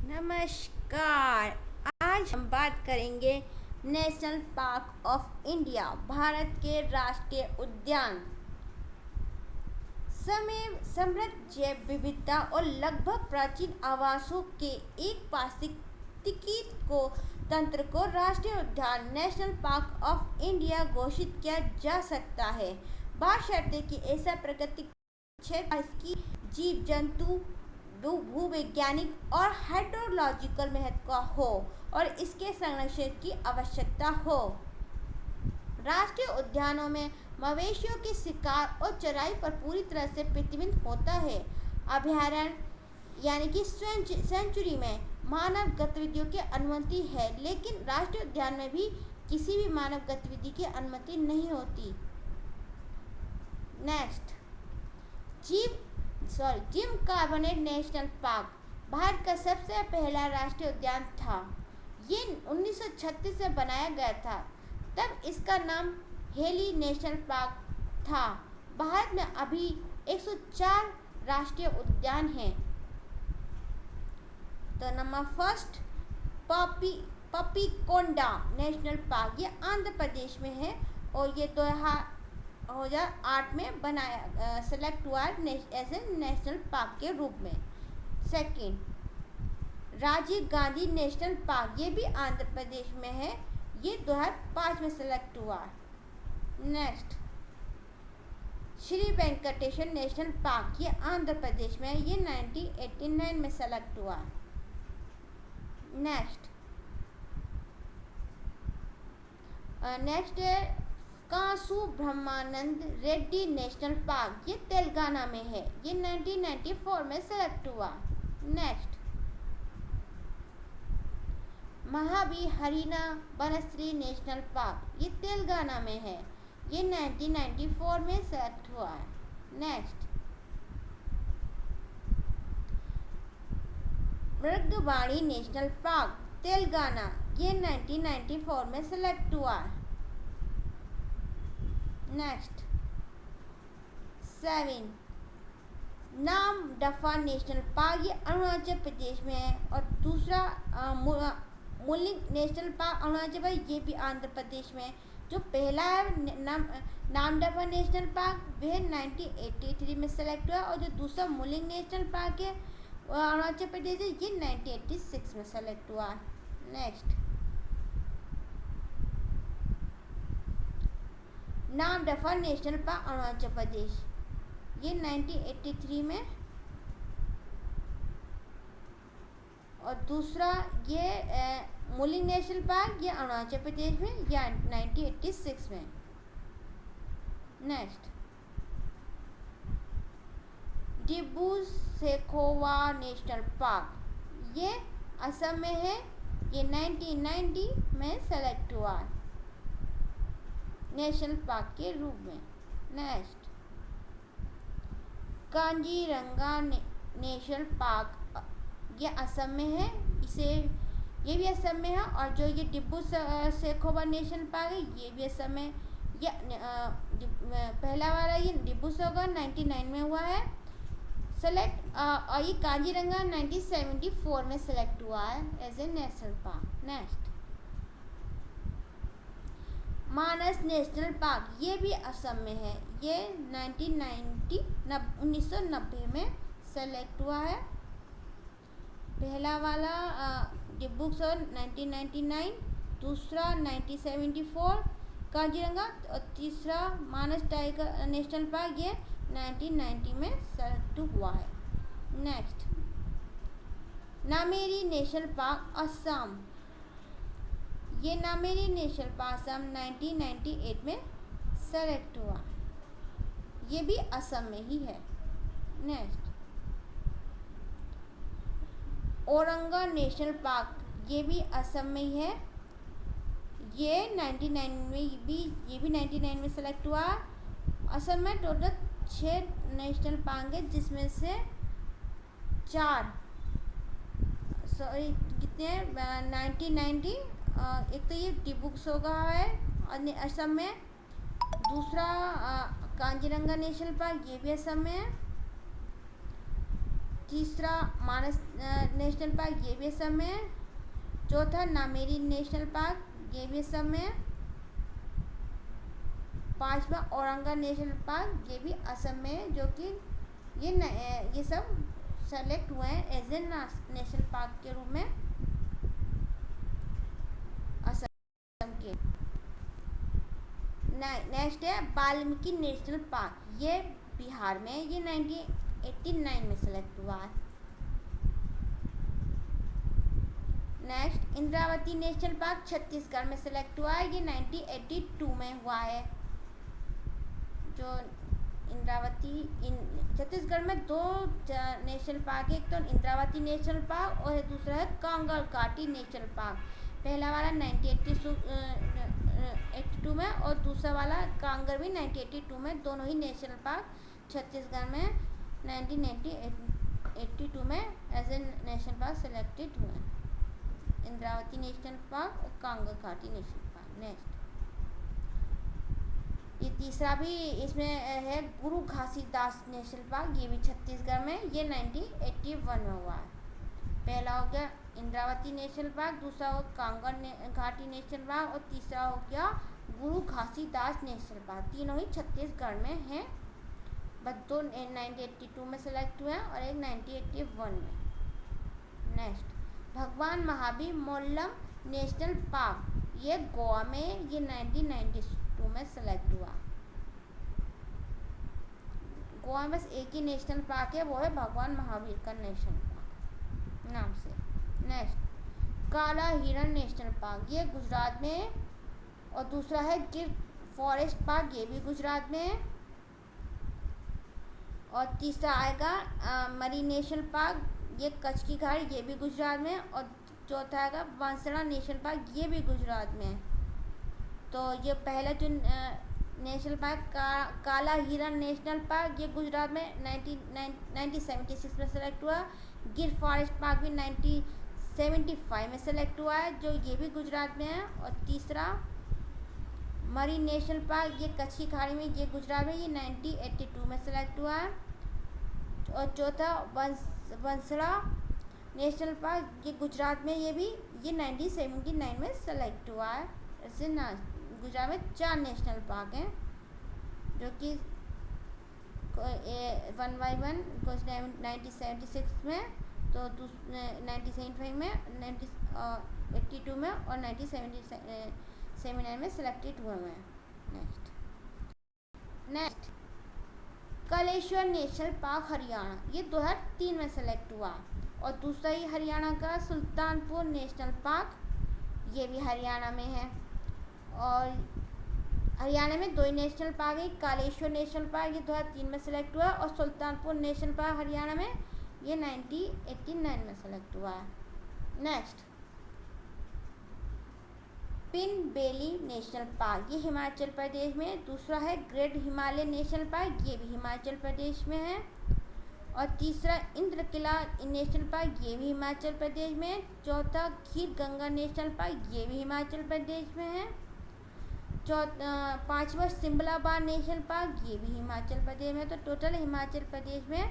नमस्कार। आज हम बात करेंगे national park of India, Bharat के राष्ट्रीय उद्यान। समय समृद्ध जैव विविधता और लगभग प्राचीन आवासों के एक पारिस्थितिकी को तंत्र को राष्ट्रीय उद्यान नेशनल पार्क ऑफ इंडिया घोषित किया जा सकता है, बशर्ते कि ऐसा प्राकृतिक क्षेत्र इसकी जीव जंतु भूवैज्ञानिक और हाइड्रोलॉजिकल महत्व हो और इसके संरक्षण की आवश्यकता हो। राष्ट्रीय उद्यानों में मवेशियों के शिकार और चराई पर पूरी तरह से प्रतिबंध होता है। अभयारण्य यानी कि सेंचुरी में मानव गतिविधियों की अनुमति है, लेकिन राष्ट्रीय उद्यान में भी किसी भी मानव गतिविधि की अनुमति नहीं होती। Next, Jim Corbett national park Bharat का सबसे पहला राष्ट्रीय उद्यान था। ये 1936 में बनाया गया था, तब इसका नाम हेली नेशनल पार्क था। भारत में अभी 104 राष्ट्रीय उद्यान हैं। तो नंबर फर्स्ट, पपीकोंडा नेशनल पार्क, ये आंध्र प्रदेश में है और ये 2008 में बनाया सेलेक्ट हुआ एज ए नेशनल पार्क के रूप में। Second, Rajiv Gandhi national park, ये भी आंध्र प्रदेश में है, ये 2005 में सेलेक्ट हुआ। Next, Shri Venkateswara national park, ये आंध्र प्रदेश में है, ये 1989 में सेलेक्ट हुआ। नेक्स्ट है कासु ब्रह्मानंद रेड्डी नेशनल पार्क, ये तेलंगाना में है, ये 1994 में सेलेक्ट हुआ। नेक्स्ट, महावीहरीना बनश्री नेशनल पार्क, ये तेलंगाना में है, ये 1994 में सेलेक्ट हुआ है। नेक्स्ट, मृगवाणी नेशनल पार्क, तेलंगाना, ये 1994 में सेलेक्ट हुआ है। नेक्स्ट, 7, नामदफा नेशनल पार्क, ये अरुणाचल प्रदेश में है और दूसरा मुलिंग नेशनल पार्क अरुणाचल प्रदेश, ये भी आंध्र प्रदेश में है। जो पहला है नामदफा नेशनल पार्क, वह 1983 में सेलेक्ट हुआ और जो दूसरा मुलिंग नेशनल पार्क है अरुणाचल प्रदेश है, ये 1986 में सेलेक्ट हुआ। Next, Namdapha national park Arunachal Pradesh, ये 1983 में और दूसरा ये मुलिंग नेशनल पार्क, ये अरुणाचल प्रदेश में, या 1986 में। Next, Dibru Saikhowa national park, ये असम में है, ये 1990 में सेलेक्ट हुआ नेशनल पार्क के रूप में। नेक्स्ट, काजीरंगा नेशनल पार्क, ये असम में है, ये भी असम में है और जो ये डिब्रू सैखोवा नेशनल पार्क है, ये भी असम में, ये पहला वाला ये डिब्रू सैखोवा 1999 में हुआ है सेलेक्ट और ये काजीरंगा 1974 में सेलेक्ट हुआ है as a national park. Next, Manas national park, ये भी असम में है, ये 1990 में सेलेक्ट हुआ है। पहला वाला डिब्रू सैखोवा 1999, दूसरा 1974 काजीरंगा और तीसरा मानस टाइगर नेशनल पार्क, ये 1990 में सेलेक्ट हुआ है। Next, Nameri national park Assam, ये नामेरी नेशनल पार्क असम 1998 में सेलेक्ट हुआ, ये भी असम में ही है। नेक्स्ट, औरंगा नेशनल पार्क, ये भी असम में ही है, ये 99 में सेलेक्ट हुआ। असम में टोटल 6 नेशनल पार्क है, जिसमें से 4 कितने 1990, एक तो ये डिब्रू सैखोवा है असम में, दूसरा काजीरंगा नेशनल पार्क, ये भी असम में है, तीसरा मानस नेशनल पार्क, ये भी असम में है। चौथा नामेरी नेशनल पार्क, ये भी असम में है। पांचवा औरंगा नेशनल पार्क, ये भी असम में है, जो कि ये सब सेलेक्ट हुए हैं एज ए नेशनल पार्क के रूप में असम के। नेक्स्ट है वाल्मीकि नेशनल पार्क, ये बिहार में, ये 1989 में सेलेक्ट हुआ है। Next Indravati national park Chhattisgarh में सेलेक्ट हुआ है, ये 1982 में हुआ है। जो इंद्रावती छत्तीसगढ़ में दो नेशनल पार्क है, एक तो इंद्रावती नेशनल पार्क और दूसरा है कांगड़ घाटी नेशनल पार्क। पहला वाला 1982 में और दूसरा वाला कांगड़ भी 1982 में, दोनों ही नेशनल पार्क छत्तीसगढ़ में 1982 में as a national park selected हुए, इंद्रावती नेशनल पार्क और कांगड़ घाटी नेशनल पार्क। नेक्स्ट ये तीसरा भी इसमें है गुरु घासीदास नेशनल पार्क, ये भी छत्तीसगढ़ में, ये 1981 में हुआ है। पहला हो गया इंद्रावती नेशनल पार्क, दूसरा हो कांगड़ घाटी नेशनल पार्क और तीसरा हो गया गुरु घासीदास नेशनल पार्क। तीनों ही छत्तीसगढ़ में हैं, बस दो 1982 में सेलेक्ट हुए हैं और एक 1981 में। नेक्स्ट भगवान महावीर मोल्लम नेशनल पार्क, ये गोवा में, ये 1992 में सेलेक्ट हुआ। गोवा में बस एक ही नेशनल पार्क है, वो है भगवान महावीर का नेशनल पार्क नाम से। नेक्स्ट काला हिरण नेशनल पार्क, ये गुजरात में है और दूसरा है गिर फॉरेस्ट पार्क, ये भी गुजरात में है और तीसरा आएगा मरी नेशनल पार्क, ये कच्छ की खाड़ी, ये भी गुजरात में और चौथा आएगा बांसवाड़ा नेशनल पार्क, ये भी गुजरात में है। तो ये पहला जो नेशनल पार्क काला हिरण नेशनल पार्क, ये गुजरात में 1976 में सेलेक्ट हुआ। गिर फॉरेस्ट पार्क भी 1975 में सेलेक्ट हुआ है, जो ये भी गुजरात में है। और तीसरा मरी नेशनल पार्क, ये कच्छ की खाड़ी में, ये गुजरात में, ये 1982 में सेलेक्ट हुआ है। और चौथा बांसवाड़ा नेशनल पार्क, ये गुजरात में, ये 1979 में सेलेक्ट हुआ है। ऐसे ना गुजरात में 4 नेशनल पार्क हैं, जो कि 1 बाई 1 1976 में, तो 1975 में, 1982 में और 1979 में सेलेक्टेड हुए हैं। Next Kaleshwar national park Haryana, ये 2003 में सेलेक्ट हुआ। और दूसरा ही हरियाणा का सुल्तानपुर नेशनल पार्क, ये भी हरियाणा में है। और हरियाणा में 2 नेशनल पार्क है, कालेश्वर नेशनल पार्क, ये 2003 में सेलेक्ट हुआ और सुल्तानपुर नेशनल पार्क हरियाणा में, ये 1989 में सेलेक्ट हुआ है। नेक्स्ट पिन बेली नेशनल पार्क, ये हिमाचल प्रदेश में। दूसरा है ग्रेट हिमालय नेशनल पार्क, ये भी हिमाचल प्रदेश में है। और तीसरा इंद्रकिला नेशनल पार्क, ये भी हिमाचल प्रदेश में। चौथा खीर गंगा नेशनल पार्क, ये भी हिमाचल प्रदेश में है। पांचवा सिमलाबाद नेशनल पार्क, ये भी हिमाचल प्रदेश में। तो टोटल हिमाचल प्रदेश में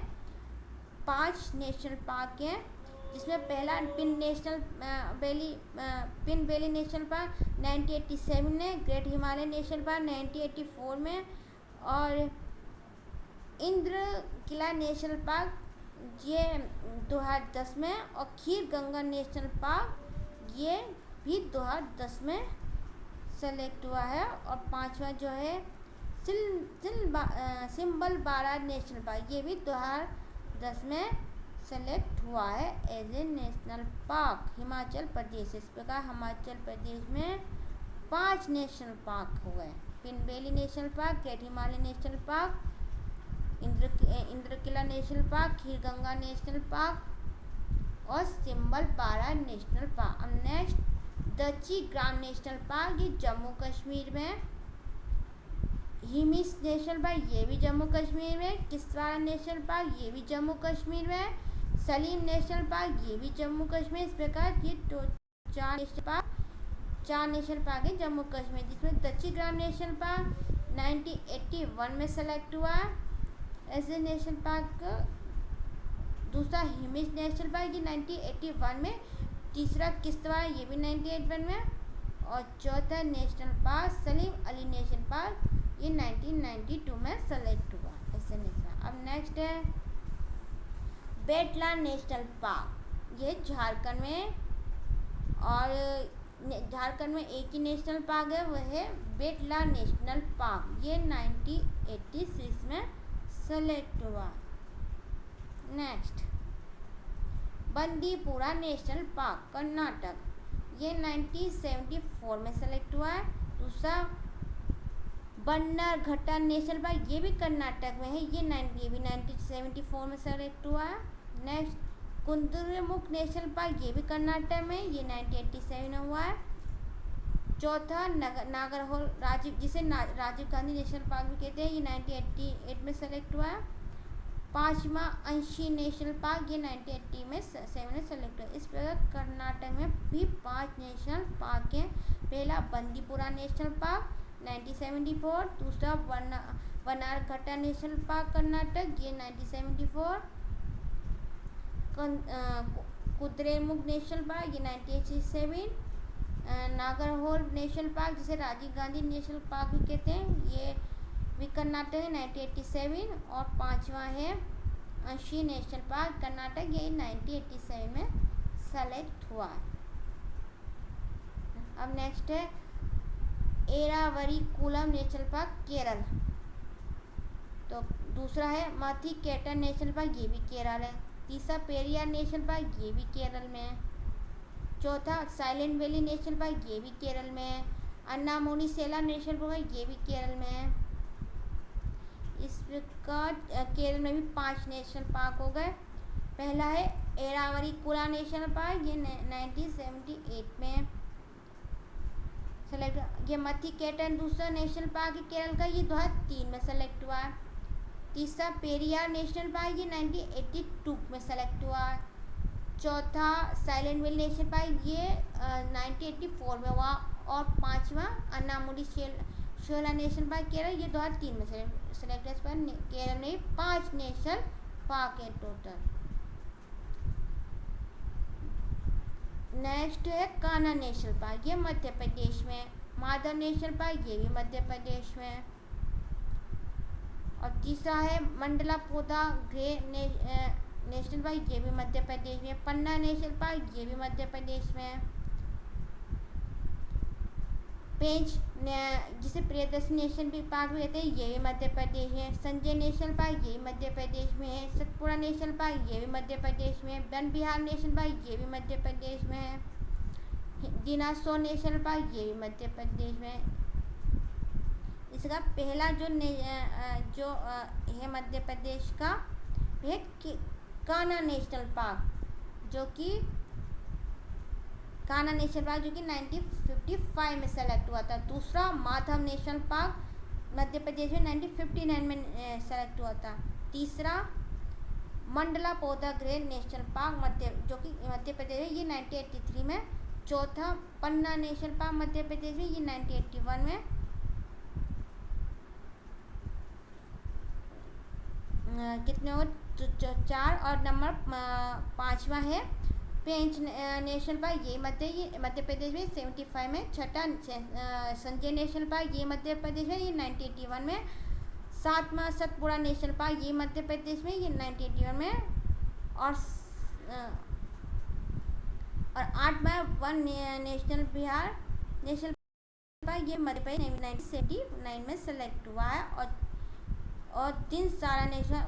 5 नेशनल पार्क हैं, जिसमें पहला पिन बेली नेशनल पार्क 1987 में, ग्रेट हिमालय नेशनल पार्क 1984 में और इंद्र किला नेशनल पार्क ये 2010 में और खीर गंगा नेशनल पार्क ये भी 2010 में सेलेक्ट हुआ है। और पांचवा जो है सिम्बलबारा नेशनल पार्क, ये भी 2010 में सेलेक्ट हुआ है as a national park Himachal Pradesh. इस प्रकार हिमाचल प्रदेश में 5 नेशनल पार्क हो गए, पिनबेली national park, great Himalaya national park, Inderkilla national park, Kheer Ganga national park और सिम्बलबारा नेशनल पार्क। अब next Dachigam national park, ये जम्मू कश्मीर में। हिमिस नेशनल पार्क, ये भी जम्मू कश्मीर में। किश्तवाड़ नेशनल पार्क, ये भी जम्मू कश्मीर में। सलीम नेशनल पार्क, ये भी जम्मू कश्मीर। इस प्रकार ये 4 नेशनल पार्क है जम्मू कश्मीर, जिसमें दची ग्राम नेशनल पार्क 1981 में सेलेक्ट हुआ। ऐसे नेशनल पार्क दूसरा हिमिस नेशनल पार्क, ये 1981 में। तीसरा किश्तवाड़, ये भी 1981 में। और चौथा national park Salim Ali national park, ये 1992 में सेलेक्ट हुआ। ऐसे नेशनल। अब नेक्स्ट है बेटला नेशनल पार्क, ये झारखंड में। और झारखंड में एक ही नेशनल पार्क है, वह है बेटला नेशनल पार्क, ये 1986 में सेलेक्ट हुआ। Next Bandipura national park Karnataka, ये 1974 में सेलेक्ट हुआ है। दूसरा बन्नारघट्टा नेशनल पार्क, ये भी कर्नाटक में है, ये भी 1974 में सेलेक्ट हुआ है। नेक्स्ट कुद्रेमुख नेशनल पार्क, ये भी कर्नाटक में, ये 1987 में हुआ है। चौथा नागरहोल राजीव, जिसे राजीव गांधी नेशनल पार्क भी कहते हैं, ये 1988 में सेलेक्ट हुआ है। पांचवा अंशी नेशनल पार्क, ये 1980 में सेलेक्ट हुआ। इस प्रकार कर्नाटक में भी 5 नेशनल पार्क हैं। पहला बंदीपुरा नेशनल पार्क 1974, दूसरा बन्नारघट्टा नेशनल पार्क कर्नाटक, ये 1974। कुद्रेमुख नेशनल पार्क, ये 1987। नागरहोल नेशनल पार्क, जिसे राजीव गांधी नेशनल पार्क भी कहते हैं, ये भी कर्नाटक है, 1987। और पांचवा है अंशी नेशनल पार्क कर्नाटक, ये 1987 में सेलेक्ट हुआ। अब नेक्स्ट है एरावरीकुलम नेशनल पार्क केरल। तो दूसरा है माथीकेटन नेशनल पार्क, ये भी केरल है। तीसरा पेरियार नेशनल पार्क, ये भी केरल में है। चौथा साइलेंट वैली नेशनल पार्क, ये भी केरल में है। अन्नामुनी सेला नेशनल पार्क, ये भी केरल में है। इस प्रकार केरल में भी 5 नेशनल पार्क हो गए। पहला है एरावरीकुला नेशनल पार्क, ये 1978 में सेलेक्ट। ये माथीकेटन दूसरा नेशनल पार्क है केरल का, ये 2003 में सेलेक्ट हुआ है। तीसरा पेरियार नेशनल पार्क, ये 1982 में सेलेक्ट हुआ है। चौथा साइलेंट वैली नेशनल पार्क, ये 1984 में हुआ। और पांचवा अन्नामुडी शेला नेशनल पार्क केरल, ये 2003 में सेलेक्ट है। इस पर केरल में 5 नेशनल पार्क है टोटल। नेक्स्ट है कान्हा नेशनल पार्क, ये मध्य प्रदेश में। माधव नेशनल पार्क, ये भी मध्य प्रदेश में। और तीसरा है मंडला पोदा ग्रे नेशनल पार्क, ये भी मध्य प्रदेश में। पन्ना नेशनल पार्क, ये भी मध्य प्रदेश में। पेंच, जिसे प्रियदर्शी नेशनल पार्क भी कहते हैं, ये भी मध्य प्रदेश में। संजय नेशनल पार्क, ये भी मध्य प्रदेश में है। सतपुड़ा नेशनल पार्क, ये भी मध्य प्रदेश में। वन विहार नेशनल पार्क, ये भी मध्य प्रदेश में है। दिनासोर नेशनल पार्क, ये भी मध्य प्रदेश में। इसका पहला जो है मध्य प्रदेश का, है कान्हा नेशनल पार्क, जो कि कान्हा नेशनल पार्क जो कि 1955 में सेलेक्ट हुआ था। दूसरा माधव नेशनल पार्क मध्य प्रदेश में 1959 में सेलेक्ट हुआ था। तीसरा मंडला पौधा ग्रे नेशनल पार्क जो कि मध्य प्रदेश में, ये 1983 में। चौथा पन्ना नेशनल पार्क मध्य प्रदेश में, ये 1981 में। कितने हो 4। और नंबर 5वां है पेंच नेशनल पार्क, ये मध्य प्रदेश में 75 में। छठा संजय नेशनल पार्क, ये मध्य प्रदेश में, ये 1981 में। 7वां सतपुड़ा नेशनल पार्क, ये मध्य प्रदेश में, ये 1981 में। और 8वां Van national Vihar national park, ये मध्य प्रदेश 1979 में सेलेक्ट हुआ है। और 3 सारा नेशनल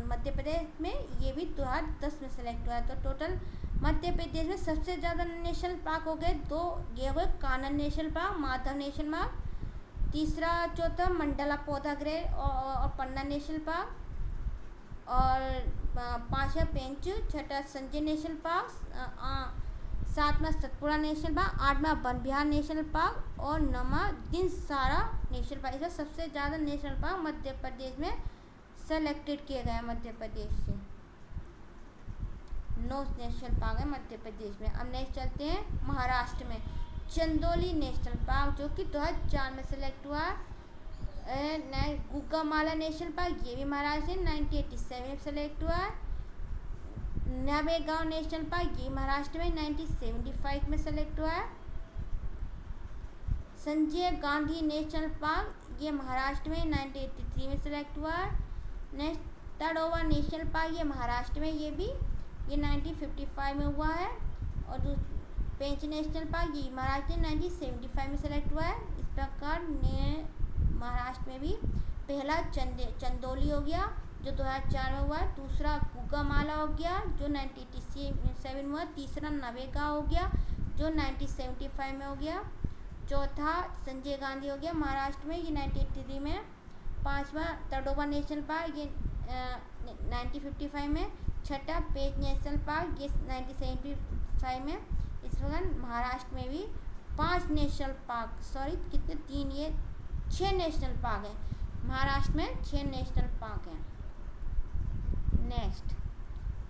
मध्य प्रदेश में, ये भी 2010 में सेलेक्ट हुआ है। तो टोटल मध्य प्रदेश में सबसे ज़्यादा नेशनल पार्क हो गए 2, ये हो गए Kanha national park, Madhav national park. तीसरा चौथा मंडला पौधा ग्रे और पन्ना नेशनल पार्क। और 5वां पेंच। छठा संजय नेशनल पार्क। 7वां सतपुड़ा नेशनल पार्क। 8वां वन विहार नेशनल पार्क। और 9वां दिनसारा नेशनल पार्क। इसमें सबसे ज़्यादा नेशनल पार्क मध्य प्रदेश में सेलेक्टेड किए गए मध्य प्रदेश से। 9 नेशनल पार्क है मध्य प्रदेश में। अब नेक्स्ट चलते हैं महाराष्ट्र में। चंदोली नेशनल पार्क, जो कि 2004 में सेलेक्ट हुआ। गुग्गामाला नेशनल पार्क, ये भी महाराष्ट्र में 1987 में सेलेक्ट हुआ है। नवेगांव नेशनल पार्क ये महाराष्ट्र में 1975 में सेलेक्ट हुआ है। संजय गांधी नेशनल पार्क ये महाराष्ट्र में 1983 में सेलेक्ट हुआ है। नेक्स्ट तड़ोवा नेशनल पार्क ये महाराष्ट्र में ये 1955 में हुआ है। और पेंच नेशनल पार्क ये महाराष्ट्र में 1975 में सेलेक्ट हुआ है। इस प्रकार महाराष्ट्र में भी पहला चंदौली हो गया जो 2004 में हुआ है। दूसरा गुगामाला हो गया जो 1987 में हुआ। तीसरा नवेगांव हो गया जो 1975 में हो गया। चौथा संजय गांधी हो गया महाराष्ट्र में, ये 1983 में। पांचवा तड़ोवा नेशनल पार्क ये 1955 में। छठा पेंच नेशनल पार्क ये 1975 में। इस प्रकार महाराष्ट्र में भी 5 नेशनल पार्क, सॉरी कितने 3, ये 6 नेशनल पार्क हैं। महाराष्ट्र में 6 नेशनल पार्क हैं। नेक्स्ट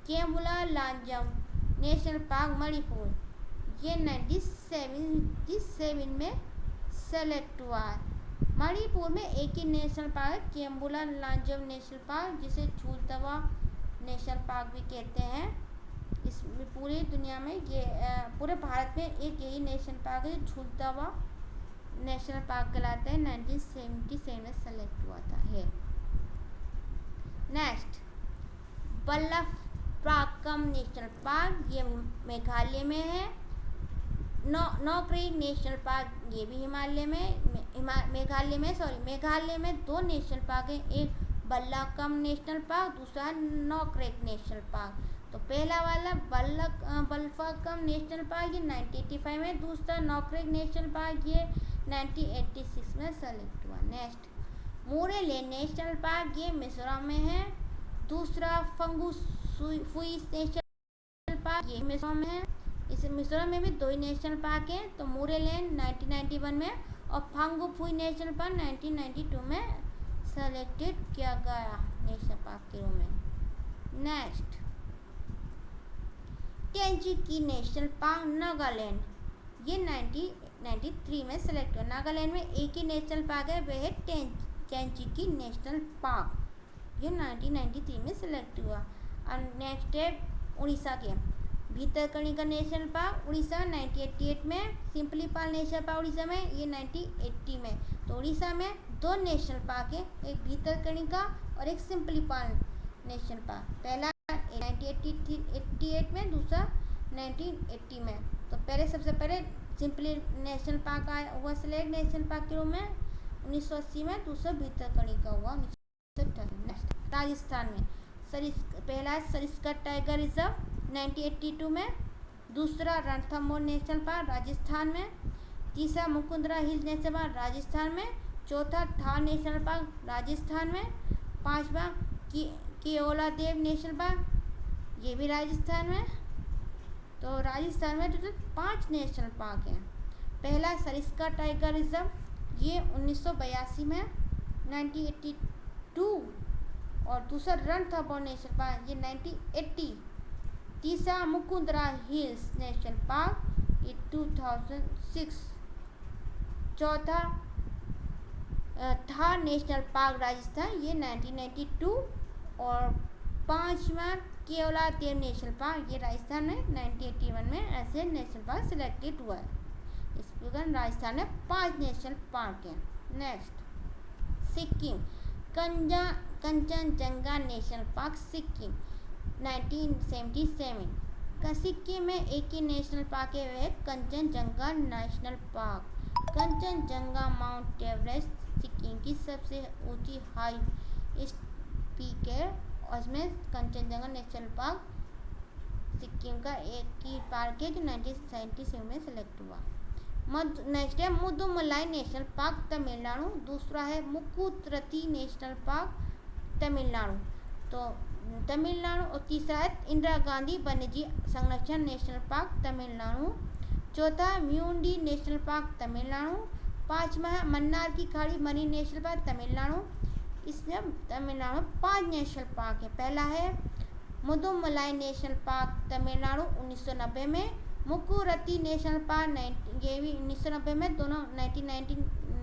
केम्बुला लांजम नेशनल पार्क मणिपुर ये 1977 में सेलेक्ट हुआ है। मणिपुर में एक ही नेशनल पार्क है केम्बुला लांजम नेशनल पार्क, जिसे झूलतवा नेशनल पार्क भी कहते हैं। इस पूरी दुनिया में ये पूरे भारत में एक यही नेशनल पार्क है जो झूलतवा नेशनल पार्क कहलाता है। 1977 में सेलेक्ट हुआ था है। नेक्स्ट बल्लभप्राकम नेशनल पार्क ये मेघालय में है। नौक्रेक नेशनल पार्क ये भी मेघालय में 2 नेशनल पार्क हैं, एक बल्लभप्राकम नेशनल पार्क, दूसरा नौक्रेक नेशनल पार्क। तो पहला वाला बल्लभप्राकम नेशनल पार्क ये 1985 में, दूसरा नौक्रेक नेशनल पार्क ये 1986 में सेलेक्ट हुआ। नेक्स्ट मोरेलेन नेशनल पार्क ये मिजोरम में है। दूसरा फंगुफुई नेशनल पार्क ये मिजोरम में है। इस मिजोरम में भी 2 ही नेशनल पार्क हैं, तो मोरेलेन 1991 में और फंगुफुई नेशनल पार्क 1992 में सेलेक्टेड किया गया नेशनल पार्क के रूप में। नेक्स्ट टेंजिकी नेशनल पार्क नागालैंड ये 1993 में सेलेक्ट हुआ। नागालैंड में एक ही नेशनल पार्क है, वह है टेंजिकी नेशनल पार्क, ये 1993 में सेलेक्ट हुआ। और नेक्स्ट है उड़ीसा के भीतरकनिका नेशनल पार्क उड़ीसा 1988 में। सिंपलीपाल नेशनल पार्क उड़ीसा में ये 1980 में। तो उड़ीसा में 2 नेशनल पार्क है, एक भीतरकनिका और एक सिंपलीपाल नेशनल पार्क। पहला 1988 में, दूसरा 1980 में। तो सबसे पहले सिंपली नेशनल पार्क हुआ सिलेक्ट नेशनल पार्क के रूप में 1980 में, दूसरा भीतरकनिका हुआ 1998। राजस्थान में पहला सरिस्का टाइगर रिजर्व 1982 में, दूसरा रणथंभौर नेशनल पार्क राजस्थान में, तीसरा Mukundra hills national park Rajasthan में, चौथा थार नेशनल पार्क राजस्थान में, पांचवा केओलादेव नेशनल पार्क ये भी राजस्थान में। तो राजस्थान में टोटल 5 नेशनल पार्क हैं। पहला सरिस्का टाइगर रिजर्व ये 1982 में 1982, और दूसरा रणथंभौर नेशनल पार्क ये 1980। तीसरा मुकुंदरा हिल्स नेशनल पार्क ये 2006। चौथा थार नेशनल पार्क राजस्थान ये 1992, और पांचवा केओलादेव नेशनल पार्क ये राजस्थान में 1981 में ऐसे नेशनल पार्क सिलेक्टेड हुआ है। इस प्रकार राजस्थान में 5 नेशनल पार्क हैं। Next Sikkim Kanchenjunga national park Sikkim 1977। Sikkim में एक ही नेशनल पार्क है, वह Kanchenjunga national park. Kanchenjunga mount Everest Sikkim की सबसे ऊंची हाई पीक है, और इसमें कंचनजंगा नेशनल पार्क सिक्किम का एक ही पार्क है जो 1977 में सेलेक्ट हुआ। नेक्स्ट है मुदुमलाई नेशनल पार्क तमिलनाडु, दूसरा है मुकुत्रती नेशनल पार्क तमिलनाडु, तो तमिलनाडु, और तीसरा है इंदिरा गांधी वन्यजीव संरक्षण नेशनल पार्क तमिलनाडु, चौथा म्यूंडी नेशनल पार्क तमिलनाडु, पांचवा है मन्नार की खाड़ी मरीन नेशनल पार्क तमिलनाडु। इसमें तमिलनाडु में 5 नेशनल पार्क है। पहला है मुदुमलाई नेशनल पार्क तमिलनाडु 1990 में, मुकुरती नेशनल पार्क ये भी 1990 में, दोनों 1990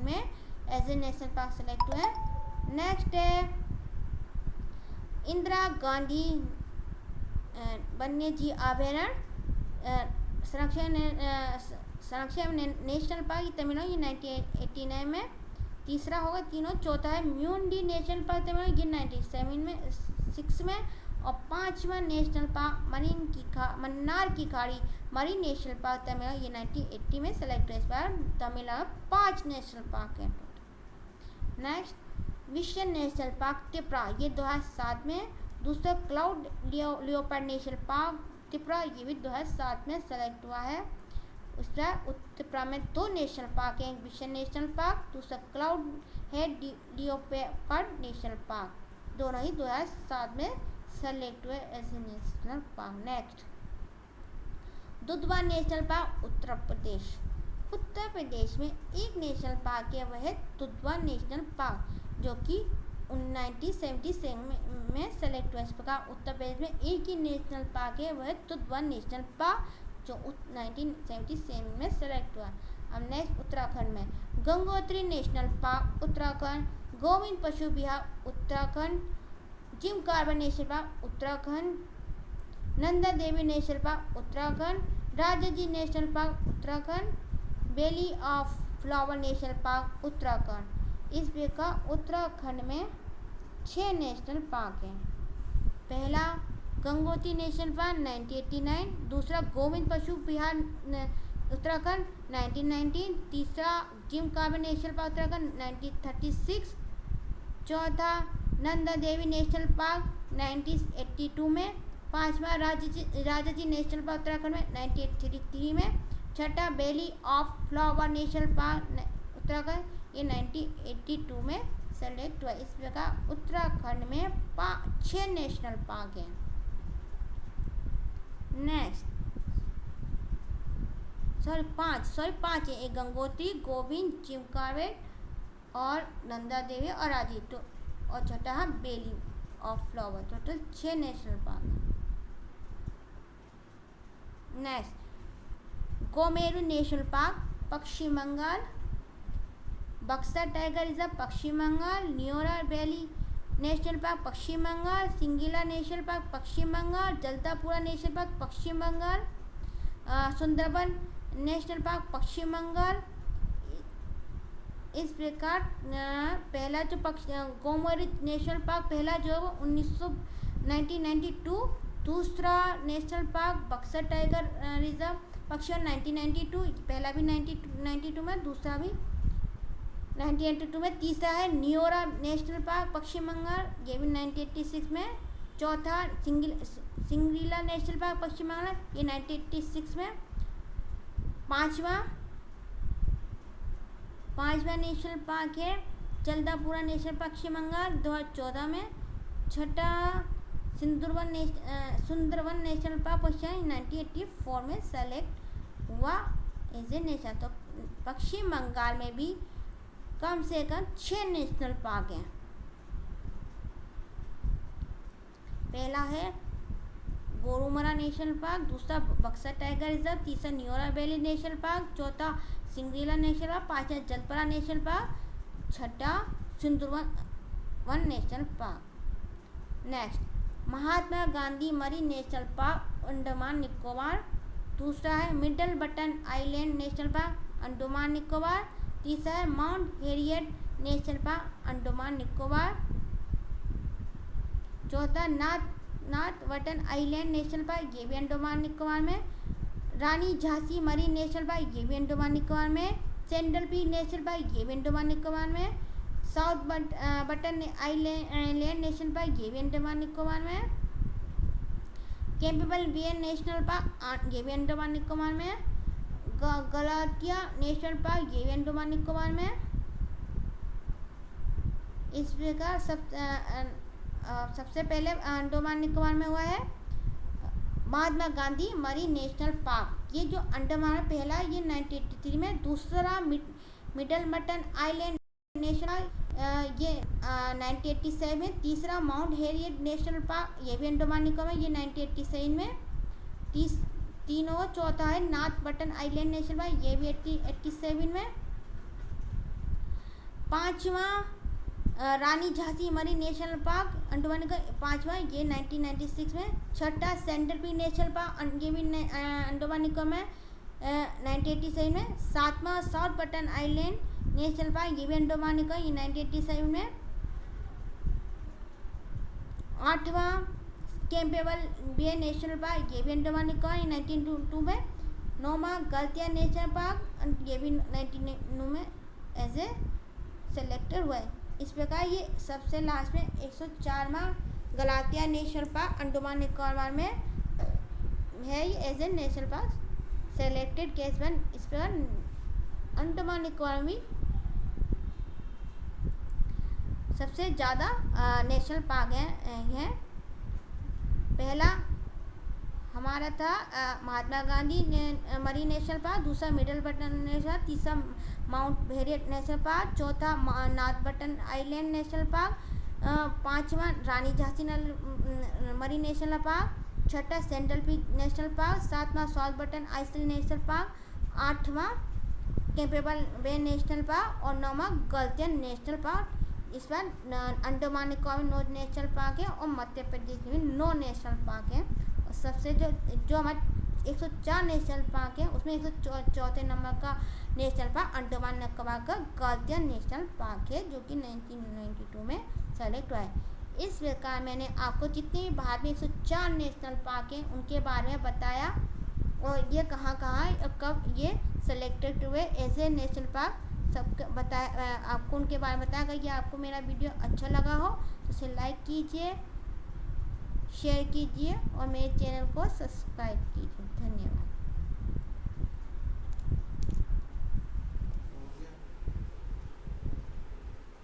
में as a national park select हुए हैं। नेक्स्ट है इंदिरा गांधी वन्य जीव अभयारण्य संरक्षण नेशनल पार्क, ये तमिलनाडु, ये 1989 में। तीसरा होगा तीनों। चौथा है म्यूंडी नेशनल पार्क तमिलनाडु, ये 1996 में। और पांचवा नेशनल पार्क मन्नार की खाड़ी मरीन नेशनल पार्क तमिलनाडु, ये 1980 में सेलेक्ट हुआ। इस बार तमिलनाडु 5 नेशनल पार्क हैं। नेक्स्ट विश्व नेशनल पार्क त्रिपुरा, ये 2007 में। दूसरा cloud leopard national park Tripura, ये भी 2007 में सेलेक्ट हुआ है। उसका त्रिपुरा में 2 नेशनल पार्क हैं, विश्व नेशनल पार्क, दूसरा क्लाउड है लियोपार्ड नेशनल पार्क, दोनों ही 2007 में सेलेक्ट हुए as a national park. Next Dudhwa national park Uttar Pradesh. Uttar Pradesh में एक नेशनल पार्क है, वह है दुधवा नेशनल पार्क, जो कि 1977 में सेलेक्ट हुआ। इस प्रकार उत्तर प्रदेश में एक ही नेशनल पार्क है, वह है दुधवा नेशनल पार्क, जो 1977 में सेलेक्ट हुआ। अब नेक्स्ट उत्तराखंड में Gangotri national park Uttarakhand, Govind Pashu Vihar Uttarakhand, Jim Corbett national park Uttarakhand, Nanda Devi national park Uttarakhand, Rajaji national park Uttarakhand, valley of flower national park Uttarakhand. इस प्रकार उत्तराखंड में 6 नेशनल पार्क हैं। पहला गंगोत्री नेशनल पार्क 1989, दूसरा गोविंद पशु विहार उत्तराखंड 1919, तीसरा Jim Corbett national park Uttarakhand 1936, चौथा नंदा देवी नेशनल पार्क 1982 में, पांचवा राजाजी नेशनल पार्क उत्तराखंड में 1983 में, छठा valley of flower national park Uttarakhand, ये 1982 में सेलेक्ट हुआ। इस प्रकार उत्तराखंड में 6 नेशनल पार्क हैं। नेक्स्ट पाँच है, एक गंगोत्री, गोविंद, जिम कार्बेट और नंदा देवी और राजी, तो और छठा है valley of flower. Total 6 national park हैं। नेक्स्ट गोमेरू national park Paschim Bengal, Buxar tiger reserve Paschim Bengal, Neora valley national park Paschim Bengal, Singalila national park Paschim Bengal, Jaldapara national park Paschim Bengal, Sundarban national park Paschim Bengal. इस प्रकार पहला जो गोमेरू नेशनल पार्क पहला जो है वो 1992, दूसरा national park Buxar tiger reserve Paschim 1992, पहला भी 1992 में, दूसरा भी 1982 में, तीसरा है न्योरा नेशनल पार्क पश्चिम बंगाल, ये भी 1986 में, चौथा सिंगरीला नेशनल पार्क पश्चिम बंगाल, ये 1986 में, पांचवा नेशनल पार्क है जलदापुरा नेशनल पार्क पश्चिम बंगाल 2014 में, छठा सुंदरवन नेशनल पार्क पश्चिम 1984 में सेलेक्ट हुआ एज ए नेशनल। तो पश्चिम बंगाल में भी कम से कम 6 नेशनल पार्क हैं। पहला है गोरुमरा नेशनल पार्क, दूसरा बक्सर टाइगर रिजर्व, तीसरा न्योरा वैली नेशनल पार्क, चौथा सिंगरीला नेशनल पार्क, पांचवा जलपरा नेशनल पार्क, छठा Sundarban national park. Next Mahatma Gandhi marine national park Andaman Nicobar, दूसरा है middle button island national park Andaman Nicobar, तीसरा है mount Harriet national park Andaman Nicobar, चौथा north button island national park, ये भी अंडमान निकोबार में, Rani Jhansi marine national park, ये भी अंडमान निकोबार में, सेंट्रल पीक नेशनल पार्क, ये भी अंडमान निकोबार में, south button island national park, ये भी अंडमान निकोबार में, कैंपेबल बे नेशनल पार्क, ये भी अंडमान निकोबार में, गलाथिया नेशनल पार्क, ये भी अंडमान निकोबार में। इस प्रकार सबसे पहले अंडमान निकोबार में हुआ है महात्मा गांधी मरीन नेशनल पार्क, ये जो अंडमान में पहला ये 1983 में, दूसरा मिडल बटन आइलैंड नेशनल ये 1987 में, तीसरा माउंट हेरियट नेशनल पार्क, ये भी अंडमान निकोबार में, ये 1987 में, तीनों चौथा है north button island national park, ये भी 87 में, पांचवा Rani Jhansi marine national park Andaman का 5वां, ये 1996 में। छठा सेंट्रल पीक नेशनल पार्क, ये भी अंडमान निकोबार में 1987 में। 7वां south button island national park, ये भी अंडमान निकोबार, ये 1987 में। 8वां कैंपेबल बे नेशनल पार्क, ये भी अंडमान निकोबार, ये 1992 में। 9वां गलतिया नेशनल पार्क, ये भी 1992 में ऐसे सेलेक्टेड हुआ है। इस प्रकार ये सबसे लास्ट में 104वां गलातिया नेशनल पार्क अंडमान निकोबार में है, ये as a national park selected case one. इस प्रकार अंडमान निकोबार में सबसे ज़्यादा नेशनल पार्क हैं। पहला हमारा था Mahatma Gandhi marine national park, दूसरा मिडल बटन नेशनल, तीसरा माउंट हेरियट नेशनल पार्क, चौथा north button island national park, 5वां Rani Jhansi marine national park, छठा सेंट्रल पीक नेशनल पार्क, 7वां south button island national park, 8वां कैंपेबल बे नेशनल पार्क और 9वां गलतिया नेशनल पार्क। इस बार अंडमान निकोबार में 9 नेशनल पार्क है और मध्य प्रदेश में 9 नेशनल पार्क हैं। और सबसे जो हमारे 104 नेशनल पार्क है उसमें 104 नंबर का नेशनल पार्क अंडमान निकोबार का गलतिया नेशनल पार्क है, जो कि 1992 में सेलेक्ट हुआ है। इस प्रकार मैंने आपको जितने भी भारत में 104 नेशनल पार्क हैं उनके बारे में बताया और ये कहाँ और कब ये सेलेक्टेड हुए ऐसे नेशनल पार्क सब बताया, आपको उनके बारे में बताया। अगर ये आपको मेरा वीडियो अच्छा लगा हो तो इसे लाइक कीजिए, शेयर कीजिए और मेरे चैनल को सब्सक्राइब कीजिए। धन्यवाद।